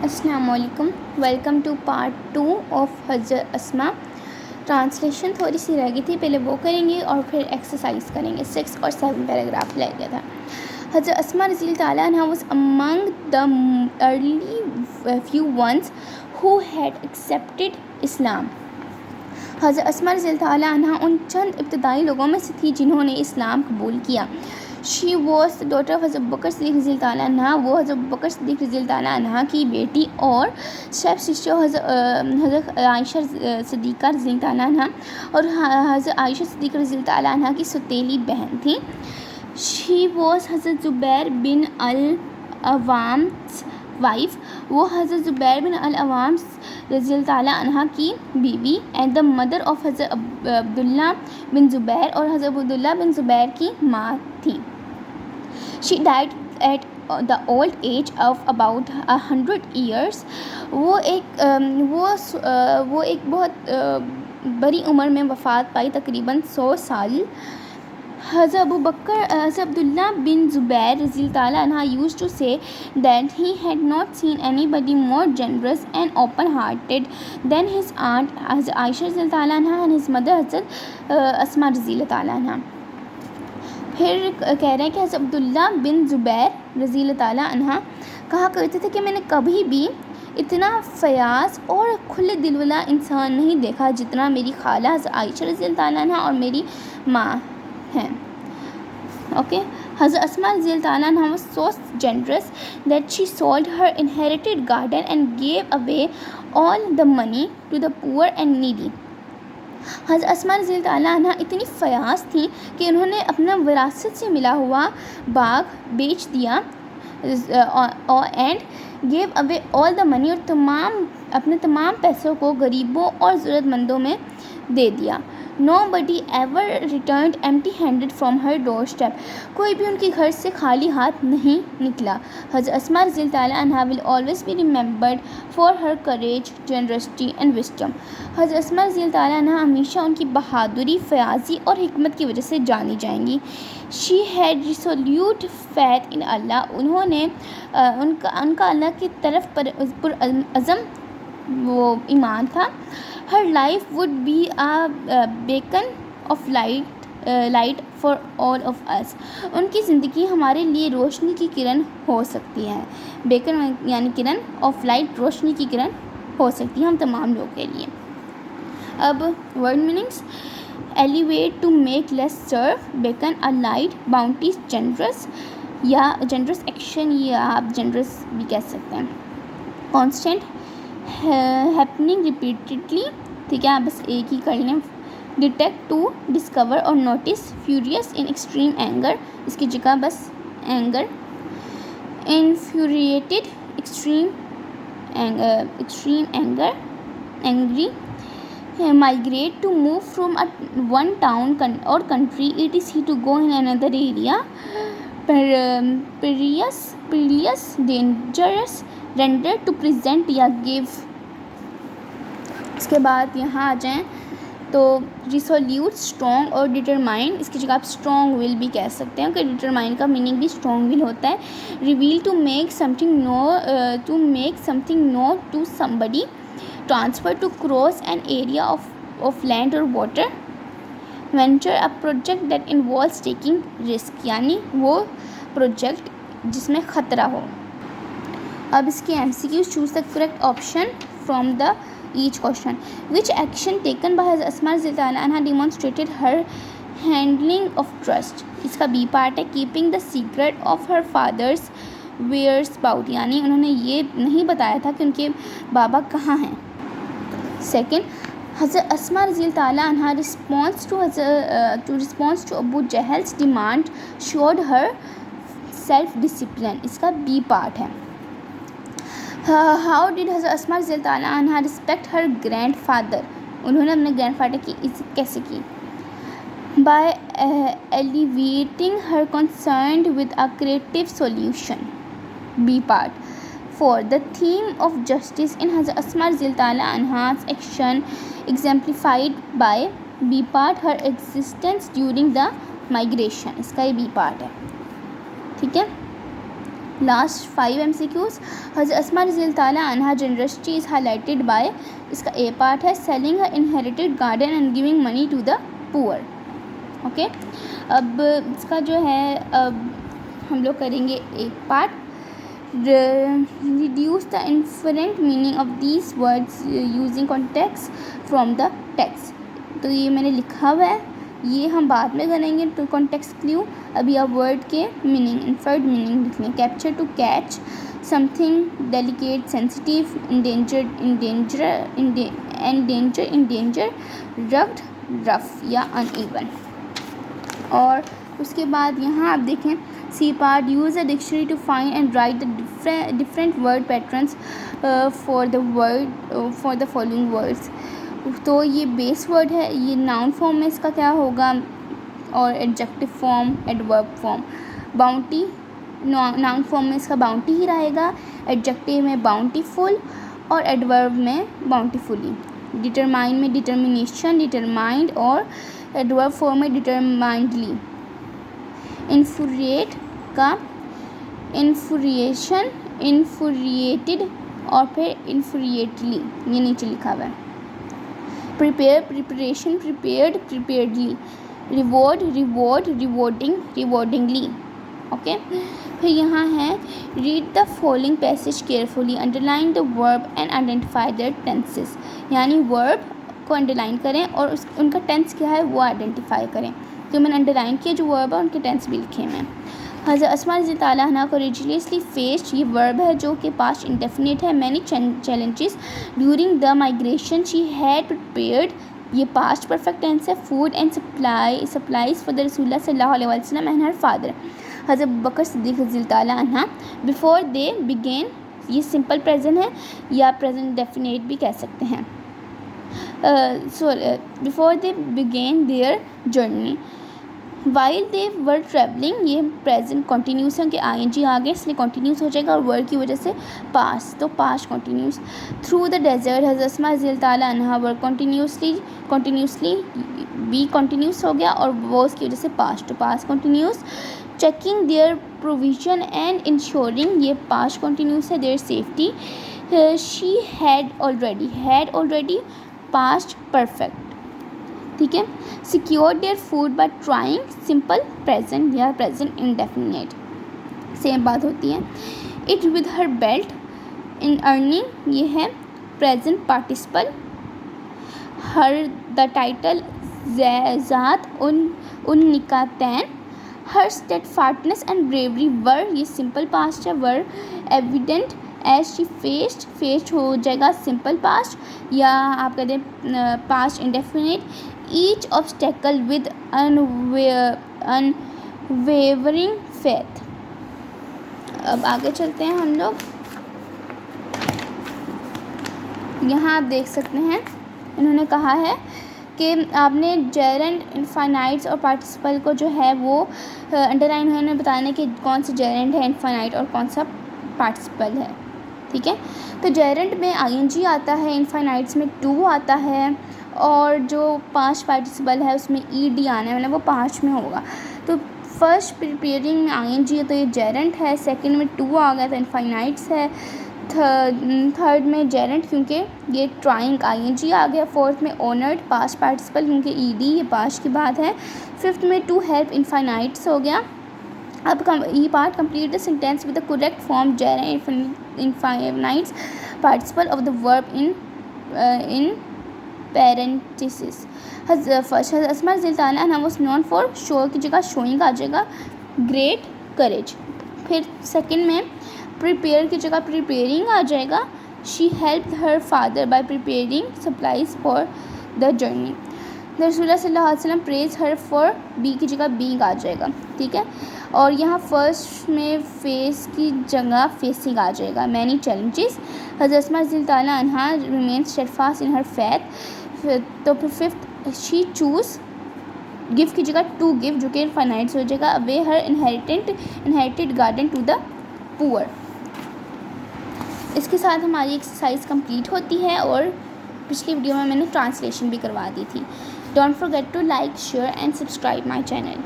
अस्सलाम वालेकुम। Welcome two part 2 of हज़रत अस्मा। ट्रांसलेशन थोड़ी सी रह गई थी, पहले वो करेंगे और फिर एक्सरसाइज करेंगे। 6 और 7 पैराग्राफ रह गया था। हज़रत अस्मा रज़ियल्लाहु ताला अन्हा was among the early few ones who had accepted इस्लाम। हज़रत अस्मा रज़ियल्लाहु ताला अन्हा उन चंद इब्तदाई लोगों में से थी जिन्होंने इस्लाम कबूल किया। She was the daughter of हज़रत बकर सिद्दीक़ रज़ियल्लाहु ताला अन्हा। वो हज़रत बकर सिद्दीक़ रज़ियल्लाहु ताला अन्हा की बेटी और स्टेप सिस्टर हज़रत आयशा सिद्दीक़ा रज़ियल्लाहु ताला अन्हा और हज़रत आयशा सिद्दीक़ा रज़ियल्लाहु ताला अन्हा की सौतेली बहन थी। शी वॉज हज़रत ज़ुबैर बिन अल अवाम वाइफ। वो हज़रत ज़ुबैर बिन अल अवाम रज़ियल्लाहु ताला अन्हा की बीवी एंड द मदर ऑफ हज़रत अब्दुल्ला बिन ज़ुबैर और हज़रत अब्दुल्ला बिन ज़ुबैर की माँ थी। She died at the old age of about 100 years। वो एक बहुत बड़ी उम्र में वफ़ात पाई, तकरीबन 100 साल। हज़रत अब्दुल्ला बिन ज़ुबैर रज़ियल्लाहु ताला अन्हा used to say that he had not seen anybody more generous and open-hearted than his aunt Hazrat Aisha रज़ियल्लाहु ताला अन्हा and his mother हज़रत अस्मा रज़ियल्लाहु ताला अन्हा। फिर कह रहे हैं कि हज़रत अब्दुल्ला बिन ज़ुबैर रज़ियल्लाहु ताला अन्हा कहा करते थे कि मैंने कभी भी इतना फ़याज़ और खुले दिल वाला इंसान नहीं देखा जितना मेरी खाला हज़रत आयशा रज़ियल्लाहु ताला अन्हा और मेरी माँ हैं। ओके, हज़रत अस्मा रज़ियल्लाहु ताला अन्हा was so generous that she sold her inherited garden and gave away all the money to the poor and needy। हज़रत अस्मा रज़ियल्लाहु ताला अन्हा इतनी फ़याज़ थी कि उन्होंने अपना विरासत से मिला हुआ बाग बेच दिया and gave away all the money और अपने तमाम पैसों को गरीबों और ज़रूरतमंदों में दे दिया। Nobody ever returned empty-handed from her doorstep। कोई भी उनके घर से खाली हाथ नहीं निकला। हज़रत अस्मा रज़ियल्लाहु ताला अन्हा will always be remembered for her courage, generosity and wisdom। हज़रत अस्मा रज़ियल्लाहु ताला अन्हा हमेशा उनकी बहादुरी, फ़याज़ी और हिकमत की वजह से जानी जाएंगी। She had resolute faith in Allah। उन्होंने उनका अल्लाह की तरफ पर अज़म वो ईमान था। Her life would be a beacon of light for all of us। उनकी ज़िंदगी हमारे लिए रोशनी की किरण हो सकती है। बेकन यानी किरण, ऑफ लाइट रोशनी की किरण हो सकती है हम तमाम लोगों के लिए। अब word meanings: alleviate, to make less severe, beacon a light, bounty generous या जनरस एक्शन, या आप जनरस भी कह सकते हैं। कॉन्स्टेंट, हैपनिंग रिपीटेडली, ठीक है, आप बस एक ही कर लें। डिटेक्ट, टू डिस्कवर और notice. Furious, in extreme anger, इसकी जगह बस anger. Infuriated, extreme anger, angry. Migrate, to move from one town और country, etc to go in another area. Perilous, dangerous. Render, to present या give. इसके बाद यहाँ आ जाएं तो रिसोल्यूट, स्ट्रॉन्ग और डिटरमाइन, इसकी जगह आप स्ट्रॉन्ग विल भी कह सकते हैं, क्योंकि डिटरमाइन का मीनिंग भी स्ट्रॉन्ग विल होता है। Reveal, to make something know to somebody. Transfer, to cross an area of land और water. Venture, a project that involves taking risk, यानी वो प्रोजेक्ट जिसमें ख़तरा हो। अब इसके MCQs, choose the correct option from the each question। Which action taken by Hazrat Asma रज़ियल्लाहु ताला अन्हा demonstrated her handling of trust। इसका B पार्ट है, keeping the secret of her father's whereabouts, यानी उन्होंने ये नहीं बताया था कि उनके बाबा कहाँ हैं। सेकेंड, हज़रत अस्मा रज़ियल्लाहु ताला अन्हा response to Abu Jahl's demand showed her self discipline, इसका B पार्ट है। हाउ डिड हज़रत अस्मा रज़ियल्लाहु ताला अन्हा रिस्पेक्ट हर ग्रैंड फादर, उन्होंने अपने ग्रैंड फादर की इज़्ज़त कैसे की। By elevating her concern with a creative solution, B part. Four, the theme of justice in Hazrat Asma रज़ियल्लाहु ताला अन्हा's action exemplified by, B part, her existence during the migration, इसका ये बी पार्ट है। ठीक है, लास्ट 5 MCQs। हज़रत अस्मा रज़ी ताला अन्हा जनरसिटी इज़ हाईलाइटेड बाय, इसका ए पार्ट है selling her inherited garden and giving money to the poor. Okay, अब इसका जो है अब हम लोग करेंगे एक part, reduce the inferred meaning of these words using context from the text. तो ये मैंने लिखा हुआ है, ये हम बाद में करेंगे टू कॉन्टेक्स्ट क्ल्यू। अभी आप वर्ड के मीनिंग, इन्फर्ड मीनिंग लिख लें। Capture to catch something delicate, sensitive, endangered, endanger, rugged, rough या अनइवन। और उसके बाद यहाँ आप देखें C part, use a dictionary to find and write the different word patterns for the following words. तो ये बेस वर्ड है, ये नाउन फॉर्म में इसका क्या होगा और adjective form, adverb form. Bounty, noun form में इसका बाउंटी ही रहेगा, एडजेक्टिव में बाउंटीफुल और एडवर्ब में बाउंटीफुली। डिटरमाइन में डिटर्मिनेशन, डिटरमाइंड और एडवर्ब फॉर्म में डिटरमाइंडली। इन्फ्यूरिएट का इन्फ्यूरिएशन, इन्फ्यूरिएटेड और फिर इन्फ्यूरिएटली, ये नीचे लिखा हुआ है। Prepare, preparation, prepared, preparedly. Reward, reward, rewarding, rewardingly. Okay, फिर यहाँ है read the following passage carefully, underline the verb and identify their tenses. यानी वर्ब को अंडरलाइन करें और उनका टेंस क्या है वो आइडेंटिफाई करें। तो मैंने अंडरलाइन किया जो वर्ब है उनके टेंस भी लिखे हैं। हज़रत अस्मा रज़ी ताला अन्हा कोरेजियसली फेस्ड, ये वर्ब है जो कि पास्ट इंडेफिनिट है, many challenges during the migration she had prepared, ये पास्ट परफेक्ट टेंस है। Food and supplies for the रसूलुल्लाह सल्लल्लाहु अलैहि वसल्लम एंड हर फादर हज़रत बकर सिद्दीक़ रज़ी ताला अन्हा बिफोर दे बिगेन, ये सिंपल प्रेजेंट है या प्रेजेंट डेफिनेट भी कह सकते हैं। Before they began their journey, while they were travelling, ये प्रेजेंट कॉन्टीन्यूस है कि ING आ गए इसलिए कॉन्टीन्यूस हो जाएगा और वर्ड की वजह से पास, तो past continuous. Through the desert, हज़रत अस्मा रज़ी ताला अन्हा वर कॉन्टीन्यूसली बी कॉन्टीन्यूस हो गया और वो उसकी वजह से पास, तो past continuous. Checking their provision and ensuring, ये पास कॉन्टीन्यूस है। Their safety, she had already, past perfect, ठीक है। Secure their food by trying, simple present या प्रेजेंट इंडेफिनिट, सेम बात होती है। It with her belt, in earning, ये है present participle. Her the title ज़ात उन निकातैन, her steadfastness and bravery were, ये सिंपल पास्ट है। Were evident as she faced हो जाएगा सिंपल पास्ट या आप कहते हैं past indefinite. Each obstacle with unwavering faith. अब आगे चलते हैं हम लोग, यहाँ आप देख सकते हैं इन्होंने कहा है कि आपने जेरेंड, इनफाइनाइट्स और पार्टिसिपल को जो है वो अंडरलाइन उन्होंने बताने कि कौन सा जेरेंड है इनफाइनाइट और कौन सा पार्टिसिपल है, ठीक है। तो जेरेंड में ING आता है, इनफाइनाइट्स में टू आता है और जो पास्ट पार्टिसिपल है उसमें ED आना है, मतलब वो पास्ट में होगा। तो फर्स्ट प्रिपेयरिंग में ING है तो ये जेरेंट है, सेकंड में टू आ गया तो इनफाइनाइट्स है, थर्ड में जेरेंट क्योंकि ये ट्राइंग ING आ गया, फोर्थ में ऑनर्ड पास्ट पार्टिसिपल क्योंकि ED ये पास्ट की बात है, फिफ्थ में टू हेल्प इनफाइनाइट्स हो गया। अब ये part complete the sentence with the correct form gerund infinitives participle of the verb in parenthesis. First Asma रज़ी ताला अन्हा वाज नोन फॉर शो की जगह शोइंग आ जाएगा ग्रेट करेज। फिर सेकंड में प्रिपेयर की जगह प्रिपेयरिंग आ जाएगा। She help her father bye preparing supplies for the journey. रसूलुल्लाह सल्लल्लाहु अलैहि वसल्लम प्रेज हर फॉर, बी की जगह बीइंग आ जाएगा, ठीक है। और यहाँ फर्स्ट में फेस की जगह फेसिंग आ जाएगा। मैनी चैलेंजेस, हज़रत अस्मा रज़ी ताला अन्हा रिमेन स्टेडफास्ट इन हर फैथ। तो फिर फिफ्थ शी चूज़, गिव की जगह टू गिव जो कि इनफाइनाइट्स हो जाएगा। Away her inherited garden to the poor. इसके साथ हमारी एक्सरसाइज कंप्लीट होती है और पिछली वीडियो में मैंने ट्रांसलेशन भी करवा दी थी। Don't forget to like, share and subscribe my channel.